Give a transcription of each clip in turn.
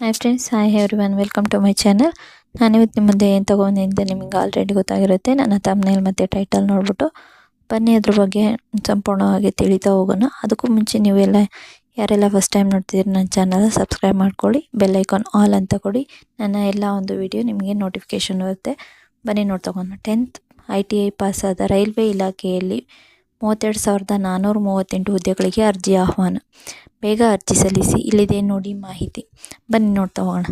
Hi friends, hi everyone, welcome to my channel. ನಾನಿವತ್ತು ನಿಮ್ಮ ಮುಂದೆ ಏನು ತೊಗೊಂಡಿದ್ದೆ ನಿಮಗೆ ಆಲ್ರೆಡಿ ಗೊತ್ತಾಗಿರುತ್ತೆ. ನನ್ನ ಥಂಬ್ನೇಲ್ ಮತ್ತು ಟೈಟಲ್ ನೋಡ್ಬಿಟ್ಟು ಬನ್ನಿ ಅದ್ರ ಬಗ್ಗೆ ಸಂಪೂರ್ಣವಾಗಿ ತಿಳಿತಾ ಹೋಗೋಣ. ಅದಕ್ಕೂ ಮುಂಚೆ ನೀವೆಲ್ಲ ಯಾರೆಲ್ಲ ಫಸ್ಟ್ ಟೈಮ್ ನೋಡ್ತಿದ್ದೀರಿ ನನ್ನ ಚಾನಲ್ ಸಬ್ಸ್ಕ್ರೈಬ್ ಮಾಡ್ಕೊಳ್ಳಿ, ಬೆಲ್ ಐಕಾನ್ ಆಲ್ ಅಂತ ಕೊಡಿ. ನನ್ನ ಎಲ್ಲ ಒಂದು ವಿಡಿಯೋ ನಿಮಗೆ ನೋಟಿಫಿಕೇಷನ್ ಬರುತ್ತೆ. ಬನ್ನಿ ನೋಡ್ತಗೋಣ. 10th ITI ಪಾಸಾದ ರೈಲ್ವೆ ಇಲಾಖೆಯಲ್ಲಿ 32,438 ಹುದ್ದೆಗಳಿಗೆ ಅರ್ಜಿ ಆಹ್ವಾನ. ಬೇಗ ಅರ್ಜಿ ಸಲ್ಲಿಸಿ. ಇಲ್ಲಿದೆ ನೋಡಿ ಮಾಹಿತಿ. ಬನ್ನಿ ನೋಡ್ತಾ ಹೋಗೋಣ.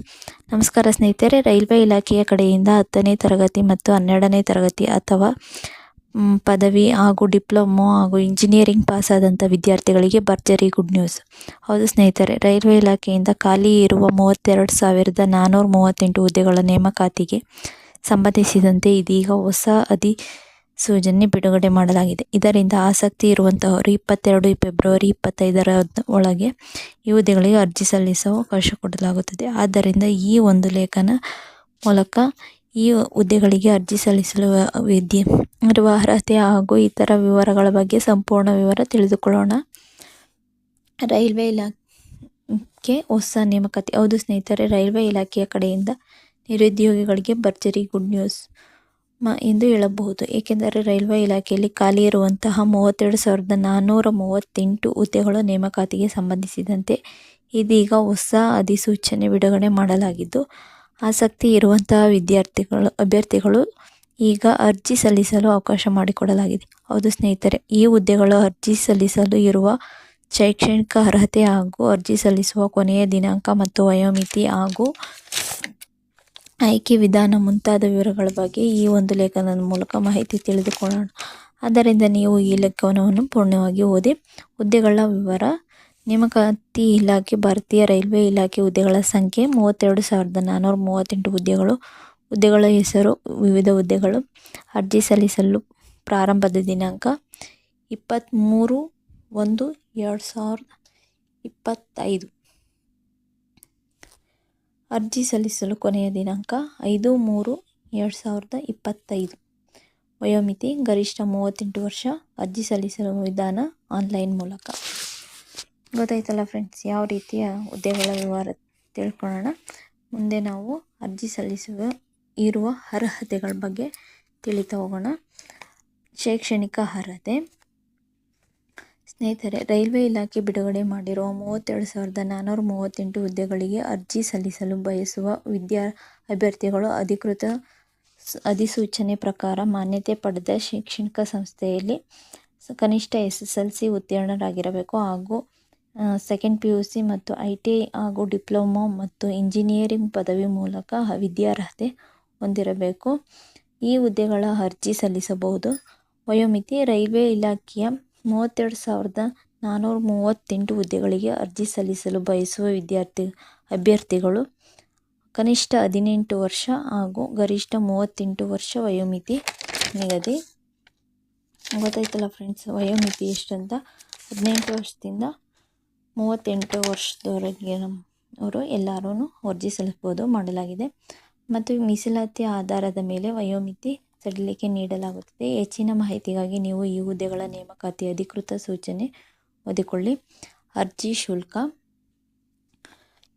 ನಮಸ್ಕಾರ ಸ್ನೇಹಿತರೆ. ರೈಲ್ವೆ ಇಲಾಖೆಯ ಕಡೆಯಿಂದ 10ನೇ ತರಗತಿ ಮತ್ತು 12ನೇ ತರಗತಿ ಅಥವಾ ಪದವಿ ಹಾಗೂ ಡಿಪ್ಲೊಮೊ ಹಾಗೂ ಇಂಜಿನಿಯರಿಂಗ್ ಪಾಸಾದಂಥ ವಿದ್ಯಾರ್ಥಿಗಳಿಗೆ ಭರ್ಜರಿ ಗುಡ್ ನ್ಯೂಸ್. ಹೌದು ಸ್ನೇಹಿತರೆ, ರೈಲ್ವೆ ಇಲಾಖೆಯಿಂದ ಖಾಲಿ ಇರುವ 32,438 ಹುದ್ದೆಗಳ ನೇಮಕಾತಿಗೆ ಸಂಬಂಧಿಸಿದಂತೆ ಇದೀಗ ಹೊಸ ಅಧಿಸೂಚನೆ ಬಿಡುಗಡೆ ಮಾಡಲಾಗಿದೆ. ಇದರಿಂದ ಆಸಕ್ತಿ ಇರುವಂತಹವರು 22 ಫೆಬ್ರವರಿ 25 ಒಳಗೆ ಈ ಹುದ್ದೆಗಳಿಗೆ ಅರ್ಜಿ ಸಲ್ಲಿಸುವ ಅವಕಾಶ ಕೊಡಲಾಗುತ್ತದೆ. ಆದ್ದರಿಂದ ಈ ಒಂದು ಲೇಖನ ಮೂಲಕ ಈ ಹುದ್ದೆಗಳಿಗೆ ಅರ್ಜಿ ಸಲ್ಲಿಸಲು ಇರುವ ಅರ್ಹತೆ ಹಾಗೂ ಇತರ ವಿವರಗಳ ಬಗ್ಗೆ ಸಂಪೂರ್ಣ ವಿವರ ತಿಳಿದುಕೊಳ್ಳೋಣ. ರೈಲ್ವೆ ಇಲಾಖೆ ಹೊಸ ನೇಮಕಾತಿ. ಹೌದು ಸ್ನೇಹಿತರೆ, ರೈಲ್ವೆ ಇಲಾಖೆಯ ಕಡೆಯಿಂದ ನಿರುದ್ಯೋಗಿಗಳಿಗೆ ಭರ್ಜರಿ ಗುಡ್ ನ್ಯೂಸ್ ಎಂದು ಹೇಳಬಹುದು. ಏಕೆಂದರೆ ರೈಲ್ವೆ ಇಲಾಖೆಯಲ್ಲಿ ಖಾಲಿ ಇರುವಂತಹ 32,438 ಹುದ್ದೆಗಳ ನೇಮಕಾತಿಗೆ ಸಂಬಂಧಿಸಿದಂತೆ ಇದೀಗ ಹೊಸ ಅಧಿಸೂಚನೆ ಬಿಡುಗಡೆ ಮಾಡಲಾಗಿದ್ದು, ಆಸಕ್ತಿ ಇರುವಂತಹ ಅಭ್ಯರ್ಥಿಗಳು ಈಗ ಅರ್ಜಿ ಸಲ್ಲಿಸಲು ಅವಕಾಶ ಮಾಡಿಕೊಡಲಾಗಿದೆ. ಹೌದು ಸ್ನೇಹಿತರೆ, ಈ ಹುದ್ದೆಗಳು ಅರ್ಜಿ ಸಲ್ಲಿಸಲು ಇರುವ ಶೈಕ್ಷಣಿಕ ಅರ್ಹತೆ ಹಾಗೂ ಅರ್ಜಿ ಸಲ್ಲಿಸುವ ಕೊನೆಯ ದಿನಾಂಕ ಮತ್ತು ವಯೋಮಿತಿ ಹಾಗೂ ಆಯ್ಕೆ ವಿಧಾನ ಮುಂತಾದ ವಿವರಗಳ ಬಗ್ಗೆ ಈ ಒಂದು ಲೇಖನದ ಮೂಲಕ ಮಾಹಿತಿ ತಿಳಿದುಕೊಳ್ಳೋಣ. ಆದ್ದರಿಂದ ನೀವು ಈ ಲೇಖನವನ್ನು ಪೂರ್ಣವಾಗಿ ಓದಿ. ಹುದ್ದೆಗಳ ವಿವರ. ನೇಮಕಾತಿ ಇಲಾಖೆ. ಭಾರತೀಯ ರೈಲ್ವೆ ಇಲಾಖೆ. ಹುದ್ದೆಗಳ ಸಂಖ್ಯೆ 32,438 ಹುದ್ದೆಗಳು. ಹುದ್ದೆಗಳ ಹೆಸರು. ವಿವಿಧ ಹುದ್ದೆಗಳು. ಅರ್ಜಿ ಸಲ್ಲಿಸಲು ಪ್ರಾರಂಭದ ದಿನಾಂಕ 23/1/2025. ಅರ್ಜಿ ಸಲ್ಲಿಸಲು ಕೊನೆಯ ದಿನಾಂಕ 5/3/2025. ವಯೋಮಿತಿ ಗರಿಷ್ಠ 38 ವರ್ಷ. ಅರ್ಜಿ ಸಲ್ಲಿಸಲು ವಿಧಾನ ಆನ್ಲೈನ್ ಮೂಲಕ. ಗೊತ್ತಾಯ್ತಲ್ಲ ಫ್ರೆಂಡ್ಸ್, ಯಾವ ರೀತಿಯ ಹುದ್ದೆಗಳ ವಿವರ ತಿಳ್ಕೊಳ್ಳೋಣ. ಮುಂದೆ ನಾವು ಅರ್ಜಿ ಸಲ್ಲಿಸುವ ಇರುವ ಅರ್ಹತೆಗಳ ಬಗ್ಗೆ ತಿಳಿತಾ ಹೋಗೋಣ. ಶೈಕ್ಷಣಿಕ ಅರ್ಹತೆ. ಸ್ನೇಹಿತರೆ, ರೈಲ್ವೆ ಇಲಾಖೆ ಬಿಡುಗಡೆ ಮಾಡಿರುವ 32,438 ಹುದ್ದೆಗಳಿಗೆ ಅರ್ಜಿ ಸಲ್ಲಿಸಲು ಬಯಸುವ ಅಭ್ಯರ್ಥಿಗಳು ಅಧಿಕೃತ ಅಧಿಸೂಚನೆ ಪ್ರಕಾರ ಮಾನ್ಯತೆ ಪಡೆದ ಶೈಕ್ಷಣಿಕ ಸಂಸ್ಥೆಯಲ್ಲಿ ಕನಿಷ್ಠ SSLC ಉತ್ತೀರ್ಣರಾಗಿರಬೇಕು ಹಾಗೂ 2nd PUC ಮತ್ತು ITI ಹಾಗೂ ಡಿಪ್ಲೊಮೊ ಮತ್ತು ಇಂಜಿನಿಯರಿಂಗ್ ಪದವಿ ಮೂಲಕ ವಿದ್ಯಾರ್ಹತೆ ಹೊಂದಿರಬೇಕು. ಈ ಹುದ್ದೆಗಳ ಅರ್ಜಿ ಸಲ್ಲಿಸಬಹುದು. ವಯೋಮಿತಿ. ರೈಲ್ವೆ ಇಲಾಖೆಯ 32,438 ಹುದ್ದೆಗಳಿಗೆ ಅರ್ಜಿ ಸಲ್ಲಿಸಲು ಬಯಸುವ ಅಭ್ಯರ್ಥಿಗಳು ಕನಿಷ್ಠ 18 ವರ್ಷ ಹಾಗೂ ಗರಿಷ್ಠ 38 ವರ್ಷ ವಯೋಮಿತಿ ನಿಗದಿ. ಗೊತ್ತಾಯ್ತಲ್ಲ ಫ್ರೆಂಡ್ಸ್, ವಯೋಮಿತಿ ಎಷ್ಟಂತ. 18 ವರ್ಷದಿಂದ 38 ವರ್ಷದವರೆಗೆ ಅವರು ಎಲ್ಲರೂ ಅರ್ಜಿ ಸಲ್ಲಿಸಬಹುದು ಮಾಡಲಾಗಿದೆ. ಮತ್ತು ಮೀಸಲಾತಿ ಆಧಾರದ ಮೇಲೆ ವಯೋಮಿತಿ ಸಡಿಲಿಕೆ ನೀಡಲಾಗುತ್ತದೆ. ಹೆಚ್ಚಿನ ಮಾಹಿತಿಗಾಗಿ ನೀವು ಈ ಹುದ್ದೆಗಳ ನೇಮಕಾತಿ ಅಧಿಕೃತ ಸೂಚನೆ ಓದಿಕೊಳ್ಳಿ. ಅರ್ಜಿ ಶುಲ್ಕ.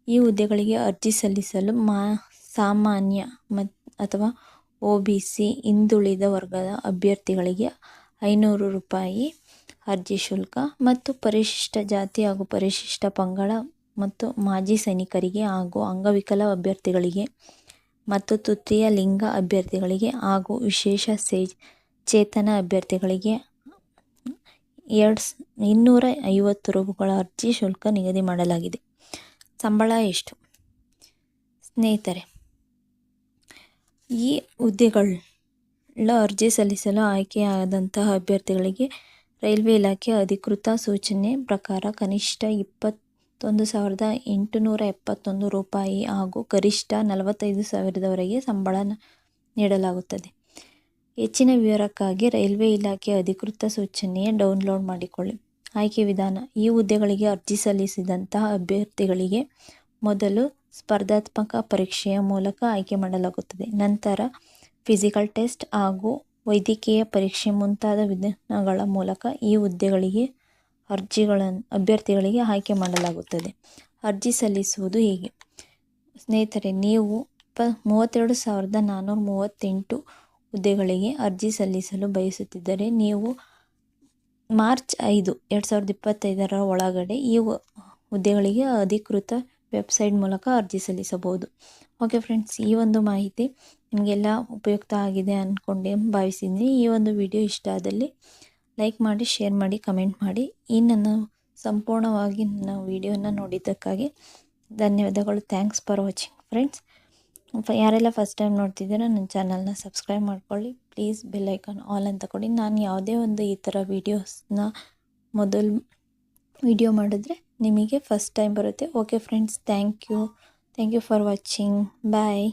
ಈ ಹುದ್ದೆಗಳಿಗೆ ಅರ್ಜಿ ಸಲ್ಲಿಸಲು ಸಾಮಾನ್ಯ ಅಥವಾ OBC ಹಿಂದುಳಿದ ವರ್ಗದ ಅಭ್ಯರ್ಥಿಗಳಿಗೆ 500 ರೂಪಾಯಿ ಅರ್ಜಿ ಶುಲ್ಕ ಮತ್ತು ಪರಿಶಿಷ್ಟ ಜಾತಿ ಹಾಗೂ ಪರಿಶಿಷ್ಟ ಪಂಗಡ ಮತ್ತು ಮಾಜಿ ಸೈನಿಕರಿಗೆ ಹಾಗೂ ಅಂಗವಿಕಲ ಅಭ್ಯರ್ಥಿಗಳಿಗೆ ಮತ್ತು ತೃತೀಯ ಲಿಂಗ ಅಭ್ಯರ್ಥಿಗಳಿಗೆ ಹಾಗೂ ವಿಶೇಷ ಚೇತನ ಅಭ್ಯರ್ಥಿಗಳಿಗೆ 250 ರೂಪಾಯಿಗಳ ಅರ್ಜಿ ಶುಲ್ಕ ನಿಗದಿ ಮಾಡಲಾಗಿದೆ. ಸಂಬಳ ಎಷ್ಟು ಸ್ನೇಹಿತರೆ? ಈ ಹುದ್ದೆಗಳ ಅರ್ಜಿ ಸಲ್ಲಿಸಲು ಆಯ್ಕೆಯಾದಂತಹ ಅಭ್ಯರ್ಥಿಗಳಿಗೆ ರೈಲ್ವೆ ಇಲಾಖೆ ಅಧಿಕೃತ ಸೂಚನೆ ಪ್ರಕಾರ ಕನಿಷ್ಠ 21,871 ರೂಪಾಯಿ ಹಾಗೂ ಗರಿಷ್ಠ 45,000ವರೆಗೆ ಸಂಬಳ ನೀಡಲಾಗುತ್ತದೆ. ಹೆಚ್ಚಿನ ವಿವರಕ್ಕಾಗಿ ರೈಲ್ವೆ ಇಲಾಖೆ ಅಧಿಕೃತ ಸೂಚನೆಯ ಡೌನ್ಲೋಡ್ ಮಾಡಿಕೊಳ್ಳಿ. ಆಯ್ಕೆ ವಿಧಾನ. ಈ ಹುದ್ದೆಗಳಿಗೆ ಅರ್ಜಿ ಸಲ್ಲಿಸಿದಂತಹ ಅಭ್ಯರ್ಥಿಗಳಿಗೆ ಮೊದಲು ಸ್ಪರ್ಧಾತ್ಮಕ ಪರೀಕ್ಷೆಯ ಮೂಲಕ ಆಯ್ಕೆ ಮಾಡಲಾಗುತ್ತದೆ. ನಂತರ ಫಿಸಿಕಲ್ ಟೆಸ್ಟ್ ಹಾಗೂ ವೈದ್ಯಕೀಯ ಪರೀಕ್ಷೆ ಮುಂತಾದ ವಿಧಾನಗಳ ಮೂಲಕ ಈ ಹುದ್ದೆಗಳಿಗೆ ಅಭ್ಯರ್ಥಿಗಳಿಗೆ ಆಯ್ಕೆ ಮಾಡಲಾಗುತ್ತದೆ. ಅರ್ಜಿ ಸಲ್ಲಿಸುವುದು ಹೀಗೆ. ಸ್ನೇಹಿತರೆ, ನೀವು 32,438 ಹುದ್ದೆಗಳಿಗೆ ಅರ್ಜಿ ಸಲ್ಲಿಸಲು ಬಯಸುತ್ತಿದ್ದರೆ ನೀವು ಮಾರ್ಚ್ 5, 2025 ಒಳಗಡೆ ಈ ಹುದ್ದೆಗಳಿಗೆ ಅಧಿಕೃತ ವೆಬ್ಸೈಟ್ ಮೂಲಕ ಅರ್ಜಿ ಸಲ್ಲಿಸಬಹುದು. ಓಕೆ ಫ್ರೆಂಡ್ಸ್, ಈ ಒಂದು ಮಾಹಿತಿ ನಿಮಗೆಲ್ಲ ಉಪಯುಕ್ತ ಆಗಿದೆ ಅಂದ್ಕೊಂಡೆ ಭಾವಿಸಿದ್ದೀನಿ. ಈ ಒಂದು ವಿಡಿಯೋ ಇಷ್ಟ ಆದಲ್ಲಿ ಲೈಕ್ ಮಾಡಿ, ಶೇರ್ ಮಾಡಿ, ಕಮೆಂಟ್ ಮಾಡಿ. ಈ ನನ್ನ ಸಂಪೂರ್ಣವಾಗಿ ನನ್ನ ವಿಡಿಯೋನ ನೋಡಿದ್ದಕ್ಕಾಗಿ ಧನ್ಯವಾದಗಳು. Thanks for watching friends. ಯಾರೆಲ್ಲ ಫಸ್ಟ್ ಟೈಮ್ ನೋಡ್ತಿದ್ದೀರಾ ನನ್ನ ಚಾನಲ್ನ ಸಬ್ಸ್ಕ್ರೈಬ್ ಮಾಡ್ಕೊಳ್ಳಿ ಪ್ಲೀಸ್. ಬೆಲ್ ಐಕಾನ್ ಆಲ್ ಅಂತ ಕೊಡಿ. ನಾನು ಯಾವುದೇ ಒಂದು ಈ ಥರ ವೀಡಿಯೋಸ್ನ ಮೊದಲು ವಿಡಿಯೋ ಮಾಡಿದ್ರೆ ನಿಮಗೆ ಫಸ್ಟ್ ಟೈಮ್ ಬರುತ್ತೆ. Okay friends, thank you for watching. Bye.